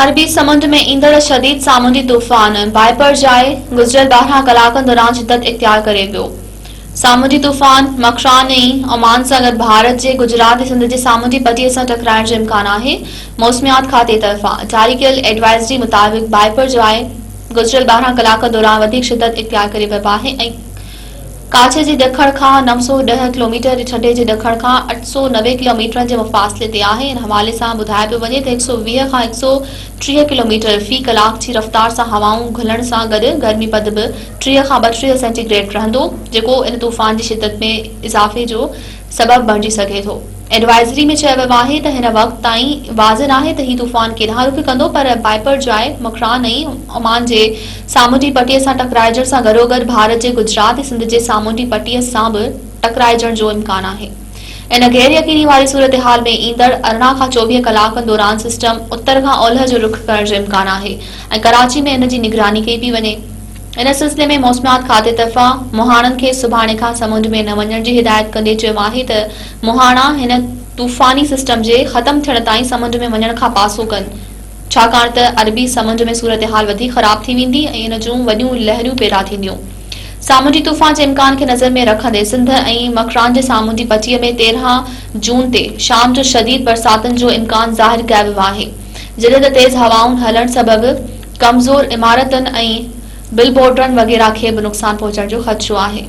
अरबी समुंड में ईंदड़ शदीद सामूंडी तूफ़ान वाइपर जाए गुज़िरियल 12 कलाकनि दौरान शिदत इख्तियार करे वियो। सामूंडी तूफ़ान मकरान ऐं ओमान सां गॾु भारत जे गुजरात ऐं सिंध जे सामूंडी पटीअ सां टकराइण जो इम्कान आहे। मौसमियात खाते तरफ़ां जारी कयल एडवाइज़री मुताबिक़ वाइपर जाए गुज़िरियल 12 कलाक दौरान वधीक शिदत इख्तियार करे वियो आहे ऐं काछे जे ॾखण खां 910 किलोमीटर ऐं छॾे जे ॾखण खां 890 किलोमीटर जे मुफ़ासिले ते आहे। इन हवाले सां ॿुधायो पियो वञे त 120 खां 130 किलोमीटर फ़ी कलाक जी रफ़्तार सां हवाऊं घुलण सां गॾु गर्मीपद बि 30 खां 32 सेंटीग्रेड रहंदो, जेको इन तूफ़ान जी शिदत में इज़ाफ़े जो सबबु बणिजी सघे थो। एडवाइज़री में चयो वियो आहे त हिन वक़्त ताईं वाज़िन आहे त हीउ तूफ़ान केॾांहुं रुख़ कंदो, पर वाइपर जाए मकरान ऐं ओमान जे सामूंडी पटीअ सां टकराइजण सां गॾोगॾु भारत जे गुजरात ऐं सिंध जे सामूंडी पटीअ सां बि टकराइजण जो इम्कान आहे। इन गैर यकीनी वारी सूरतहाल में ईंदड़ 18 खां 24 कलाकनि दौरान सिस्टम उत्तर खां ओलह जो रुख़ करण जो इम्कान आहे ऐं कराची में इन जी निगरानी कई पई वञे। इन सिलसिले में मौसमियात खाते तरफ़ां मुहाणनि खे सुभाणे खां समुंड में न वञण जी हिदायत कंदे चयो आहे त मुहाणा हिन तूफ़ानी सिस्टम जे ख़त्म थियण ताईं समुंड में वञण खां पासो कनि, छाकाणि त अरबी समुंड में सूरतहाल वधीक ख़राब थी वेंदी ऐं इन जूं वॾियूं लहरियूं पैदा थींदियूं। सामूंडी तूफ़ान जे इम्कान खे नज़र में रखंदे सिंध ऐं मकरान जे सामूंडी पटीअ में 13 जून ते शाम जो शदीद बरसातुनि जो इम्कान ज़ाहिर कयो वियो आहे, जॾहिं त तेज़ हवाउनि हलण सबबि कमज़ोर इमारतुनि ऐं बिलबोर्डनि वग़ैरह खे बि नुक़सान पहुचण जो ख़दशो आहे।